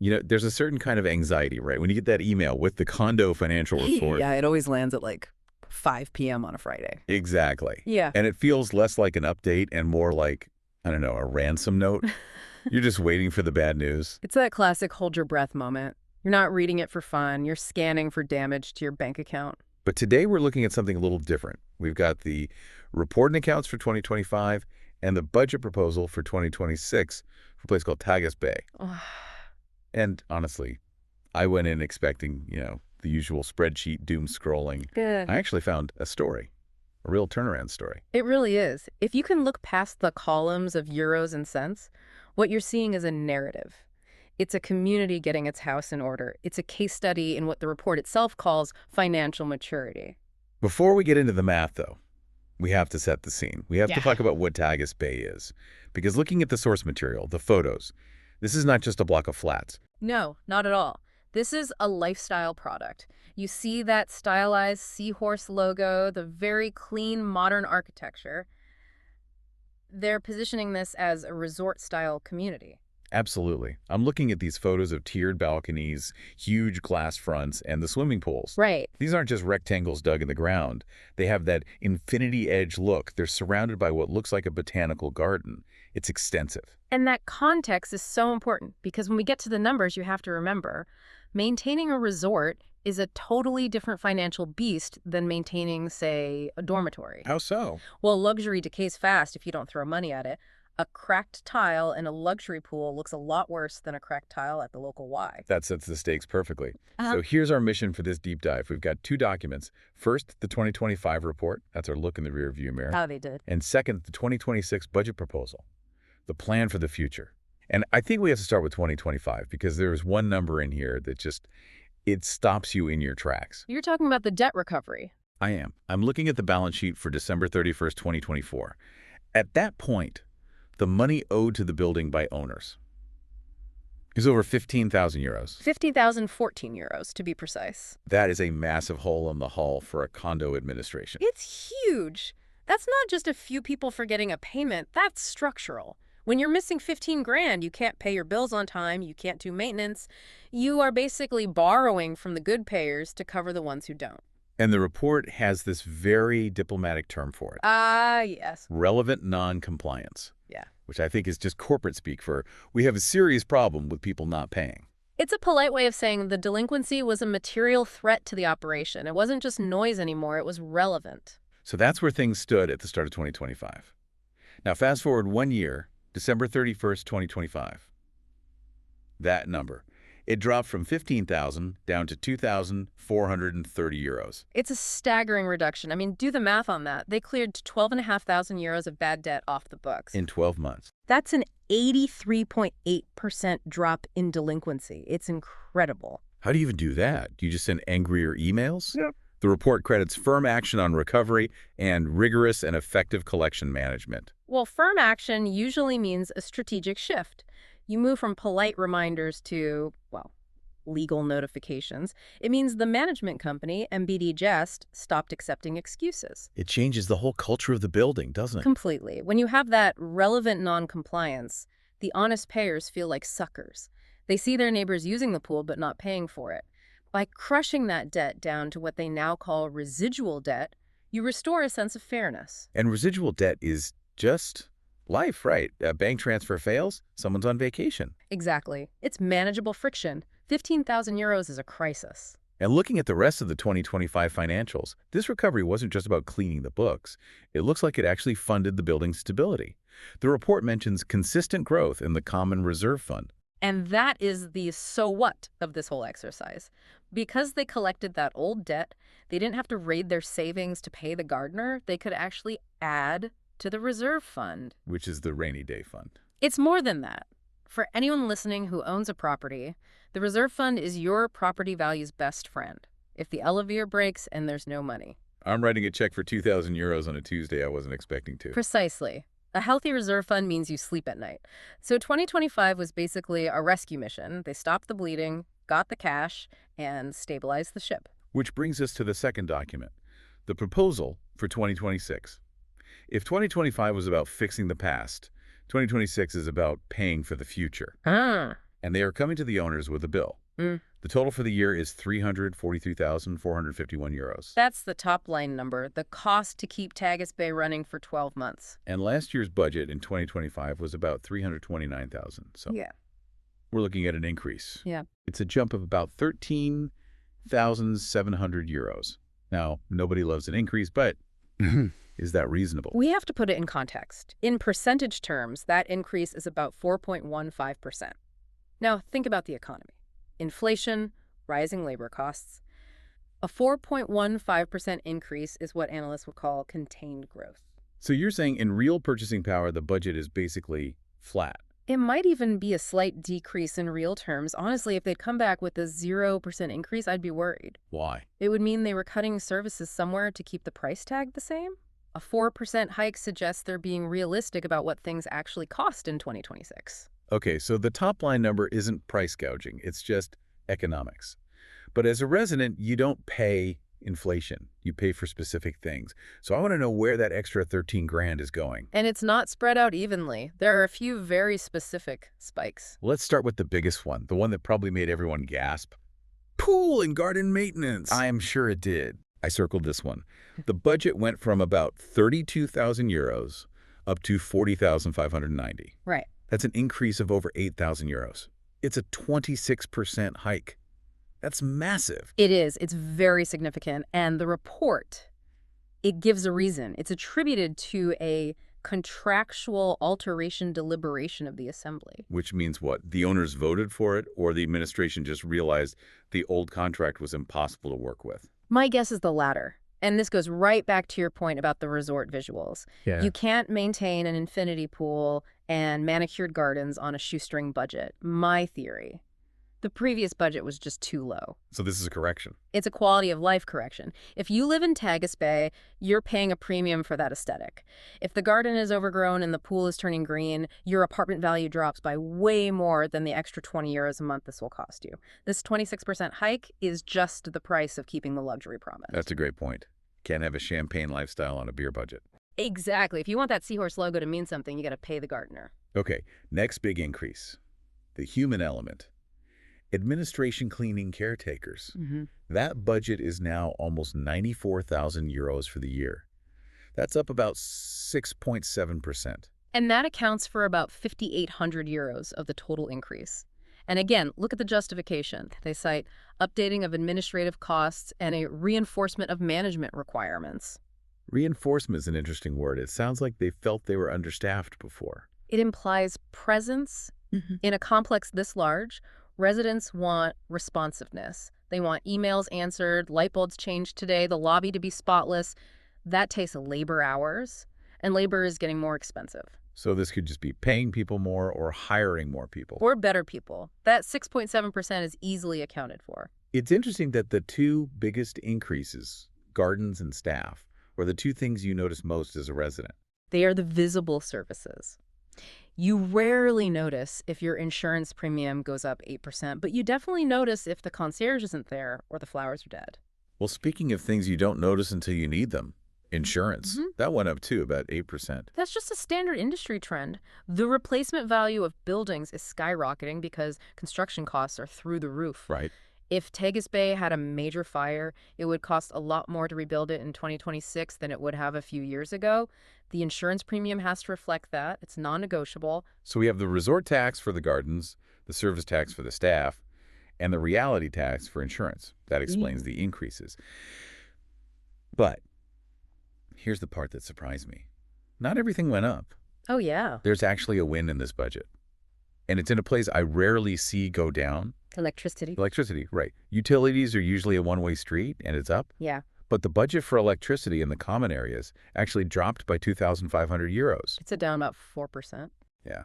There's a certain kind of anxiety, right? When you get that email with the condo financial report. Yeah, it always lands at like 5 p.m. on a Friday. Exactly. Yeah. And it feels less like an update and more like, I don't know, a ransom note. You're just waiting for the bad news. It's that classic hold your breath moment. You're not reading it for fun. You're scanning for damage to your bank account. But today we're looking at something a little different. We've got the reporting accounts for 2025 and the budget proposal for 2026 for a place called Tagus Bay. And honestly, I went in expecting, the usual spreadsheet doom scrolling. Good. I actually found a story, a real turnaround story. It really is. If you can look past the columns of euros and cents, what you're seeing is a narrative. It's a community getting its house in order. It's a case study in what the report itself calls financial maturity. Before we get into the math, though, we have to set the scene. We have to Yeah. talk about what Tagus Bay is. Because looking at the source material, the photos, this is not just a block of flats. No, not at all. This is a lifestyle product. You see that stylized seahorse logo, the very clean modern architecture. They're positioning this as a resort-style community. Absolutely. I'm looking at these photos of tiered balconies, huge glass fronts, and the swimming pools. Right. These aren't just rectangles dug in the ground. They have that infinity edge look. They're surrounded by what looks like a botanical garden. It's extensive. And that context is so important because when we get to the numbers, you have to remember, maintaining a resort is a totally different financial beast than maintaining, say, a dormitory. How so? Well, luxury decays fast if you don't throw money at it. A cracked tile in a luxury pool looks a lot worse than a cracked tile at the local Y. That sets the stakes perfectly. So here's our mission for this deep dive. We've got two documents. First, the 2025 report. That's our look in the rearview mirror. How they did. And second, the 2026 budget proposal, the plan for the future. And I think we have to start with 2025 because there's one number in here that it stops you in your tracks. You're talking about the debt recovery. I am. I'm looking at the balance sheet for December 31st, 2024. At that point, the money owed to the building by owners is over 15,000 euros. 50,014 euros, to be precise. That is a massive hole in the hull for a condo administration. It's huge. That's not just a few people forgetting a payment. That's structural. When you're missing 15 grand, you can't pay your bills on time, you can't do maintenance. You are basically borrowing from the good payers to cover the ones who don't. And the report has this very diplomatic term for it. Yes. Relevant non-compliance. Yeah. Which I think is just corporate speak for we have a serious problem with people not paying. It's a polite way of saying the delinquency was a material threat to the operation. It wasn't just noise anymore, it was relevant. So that's where things stood at the start of 2025. Now fast forward 1 year, December 31st, 2025. That number. It dropped from 15,000 down to 2,430 euros. It's a staggering reduction. I mean, do the math on that. They cleared 12,500 euros of bad debt off the books. In 12 months. That's an 83.8% drop in delinquency. It's incredible. How do you even do that? Do you just send angrier emails? Yep. The report credits firm action on recovery and rigorous and effective collection management. Well, firm action usually means a strategic shift. You move from polite reminders to, legal notifications. It means the management company, MBD Jest, stopped accepting excuses. It changes the whole culture of the building, doesn't it? Completely. When you have that relevant non-compliance, the honest payers feel like suckers. They see their neighbors using the pool but not paying for it. By crushing that debt down to what they now call residual debt, you restore a sense of fairness. And residual debt is just life, right? A bank transfer fails, someone's on vacation. Exactly. It's manageable friction. 15,000 euros is a crisis. And looking at the rest of the 2025 financials, this recovery wasn't just about cleaning the books. It looks like it actually funded the building's stability. The report mentions consistent growth in the Common Reserve Fund. And that is the so what of this whole exercise. Because they collected that old debt, they didn't have to raid their savings to pay the gardener. They could actually add to the reserve fund. Which is the rainy day fund. It's more than that. For anyone listening who owns a property, the reserve fund is your property value's best friend. If the elevator breaks and there's no money. I'm writing a check for 2,000 euros on a Tuesday I wasn't expecting to. Precisely. A healthy reserve fund means you sleep at night. So 2025 was basically a rescue mission. They stopped the bleeding, got the cash, and stabilized the ship. Which brings us to the second document, the proposal for 2026. If 2025 was about fixing the past, 2026 is about paying for the future. and they are coming to the owners with a bill. Mm. The total for the year is €343,451. That's the top line number, the cost to keep Tagus Bay running for 12 months. And last year's budget in 2025 was about $329,000. So Yeah. we're looking at an increase. Yeah. It's a jump of about €13,700. Now, nobody loves an increase, but is that reasonable? We have to put it in context. In percentage terms, that increase is about 4.15%. Now, think about the economy. Inflation, rising labor costs. A 4.15% increase is what analysts would call contained growth. So you're saying in real purchasing power, the budget is basically flat. It might even be a slight decrease in real terms. Honestly, if they'd come back with a 0% increase, I'd be worried. Why? It would mean they were cutting services somewhere to keep the price tag the same. A 4% hike suggests they're being realistic about what things actually cost in 2026. Okay, so the top line number isn't price gouging. It's just economics. But as a resident, you don't pay inflation. You pay for specific things. So I want to know where that extra 13 grand is going. And it's not spread out evenly. There are a few very specific spikes. Let's start with the biggest one, the one that probably made everyone gasp. Pool and garden maintenance. I am sure it did. I circled this one. The budget went from about €32,000 up to €40,590. Right. That's an increase of over €8,000. It's a 26% hike. That's massive. It is. It's very significant. And the report, it gives a reason. It's attributed to a contractual alteration deliberation of the assembly. Which means what? The owners voted for it, or the administration just realized the old contract was impossible to work with? My guess is the latter. And this goes right back to your point about the resort visuals. Yeah. You can't maintain an infinity pool and manicured gardens on a shoestring budget. My theory. The previous budget was just too low. So this is a correction. It's a quality of life correction. If you live in Tagus Bay, you're paying a premium for that aesthetic. If the garden is overgrown and the pool is turning green, your apartment value drops by way more than the extra €20 a month this will cost you. This 26% hike is just the price of keeping the luxury promise. That's a great point. Can't have a champagne lifestyle on a beer budget. Exactly. If you want that seahorse logo to mean something, you got to pay the gardener. Okay, next big increase. The human element. Administration cleaning caretakers. That budget is now almost €94,000 for the year. That's up about 6.7%. And that accounts for about €5,800 of the total increase. And again, look at the justification. They cite updating of administrative costs and a reinforcement of management requirements. Reinforcement is an interesting word. It sounds like they felt they were understaffed before. It implies presence. In a complex this large, residents want responsiveness. They want emails answered, light bulbs changed today, the lobby to be spotless. That takes labor hours, and labor is getting more expensive. So this could just be paying people more or hiring more people. Or better people. That 6.7% is easily accounted for. It's interesting that the two biggest increases, gardens and staff, were the two things you notice most as a resident. They are the visible services. You rarely notice if your insurance premium goes up 8%, but you definitely notice if the concierge isn't there or the flowers are dead. Well, speaking of things you don't notice until you need them, insurance. That went up too, about 8%. That's just a standard industry trend. The replacement value of buildings is skyrocketing because construction costs are through the roof. Right. If Tagus Bay had a major fire, it would cost a lot more to rebuild it in 2026 than it would have a few years ago. The insurance premium has to reflect that. It's non-negotiable. So we have the resort tax for the gardens, the service tax for the staff, and the reality tax for insurance. That explains the increases. But here's the part that surprised me. Not everything went up. Oh, yeah. There's actually a win in this budget. And it's in a place I rarely see go down. Electricity. Electricity, right. Utilities are usually a one-way street, and it's up. Yeah. But the budget for electricity in the common areas actually dropped by €2,500. It's down about 4%. Yeah.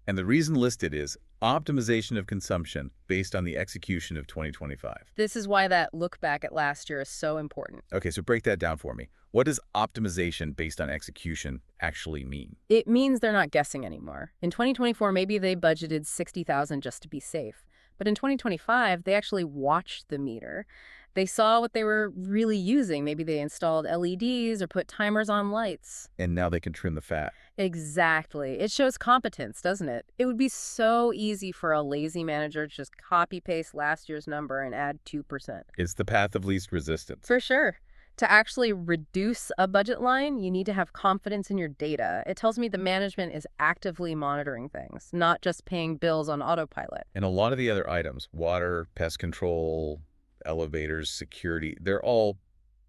And the reason listed is optimization of consumption based on the execution of 2025. This is why that look back at last year is so important. Okay, so break that down for me. What does optimization based on execution actually mean? It means they're not guessing anymore. In 2024, maybe they budgeted $60,000 just to be safe. But in 2025, they actually watched the meter. They saw what they were really using. Maybe they installed LEDs or put timers on lights. And now they can trim the fat. Exactly. It shows competence, doesn't it? It would be so easy for a lazy manager to just copy-paste last year's number and add 2%. It's the path of least resistance. For sure. To actually reduce a budget line, you need to have confidence in your data. It tells me the management is actively monitoring things, not just paying bills on autopilot. And a lot of the other items, water, pest control, elevators, security, they're all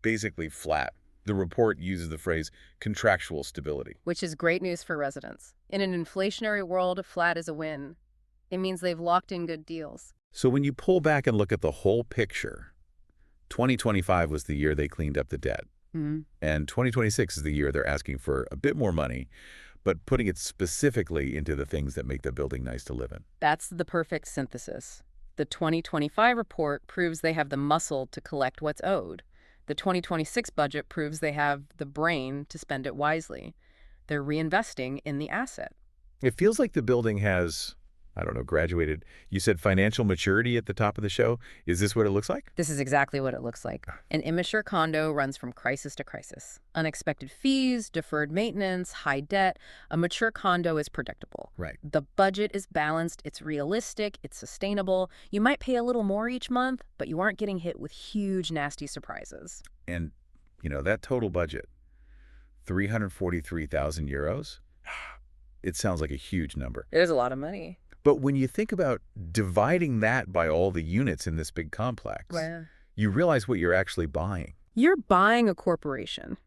basically flat. The report uses the phrase contractual stability. Which is great news for residents. In an inflationary world, flat is a win. It means they've locked in good deals. So when you pull back and look at the whole picture, 2025 was the year they cleaned up the debt. Mm-hmm. And 2026 is the year they're asking for a bit more money, but putting it specifically into the things that make the building nice to live in. That's the perfect synthesis. The 2025 report proves they have the muscle to collect what's owed. The 2026 budget proves they have the brain to spend it wisely. They're reinvesting in the asset. It feels like the building has, I don't know, graduated. You said financial maturity at the top of the show. Is this what it looks like? This is exactly what it looks like. An immature condo runs from crisis to crisis. Unexpected fees, deferred maintenance, high debt. A mature condo is predictable. Right. The budget is balanced, it's realistic, it's sustainable. You might pay a little more each month, but you aren't getting hit with huge, nasty surprises. And, that total budget, 343,000 euros, it sounds like a huge number. It is a lot of money. But when you think about dividing that by all the units in this big complex, you realize what you're actually buying. You're buying a corporation.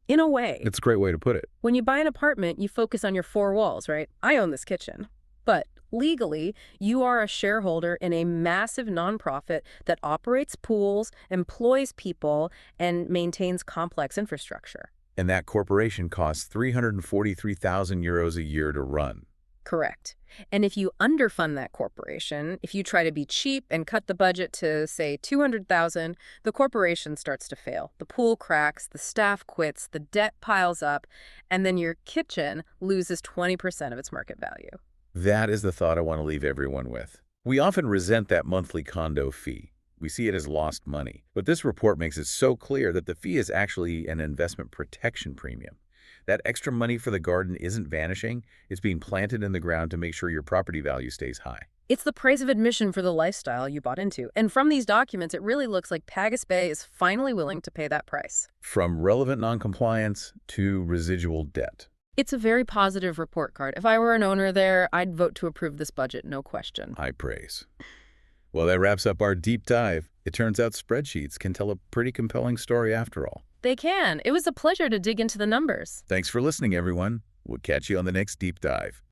In a way. It's a great way to put it. When you buy an apartment, you focus on your four walls, right? I own this kitchen. But legally, you are a shareholder in a massive nonprofit that operates pools, employs people, and maintains complex infrastructure. And that corporation costs 343,000 euros a year to run. Correct. And if you underfund that corporation, if you try to be cheap and cut the budget to, say, 200,000, the corporation starts to fail. The pool cracks, the staff quits, the debt piles up, and then your kitchen loses 20% of its market value. That is the thought I want to leave everyone with. We often resent that monthly condo fee. We see it as lost money. But this report makes it so clear that the fee is actually an investment protection premium. That extra money for the garden isn't vanishing. It's being planted in the ground to make sure your property value stays high. It's the price of admission for the lifestyle you bought into. And from these documents, it really looks like Tagus Bay is finally willing to pay that price. From relevant noncompliance to residual debt. It's a very positive report card. If I were an owner there, I'd vote to approve this budget, no question. High praise. Well, that wraps up our deep dive. It turns out spreadsheets can tell a pretty compelling story after all. They can. It was a pleasure to dig into the numbers. Thanks for listening, everyone. We'll catch you on the next deep dive.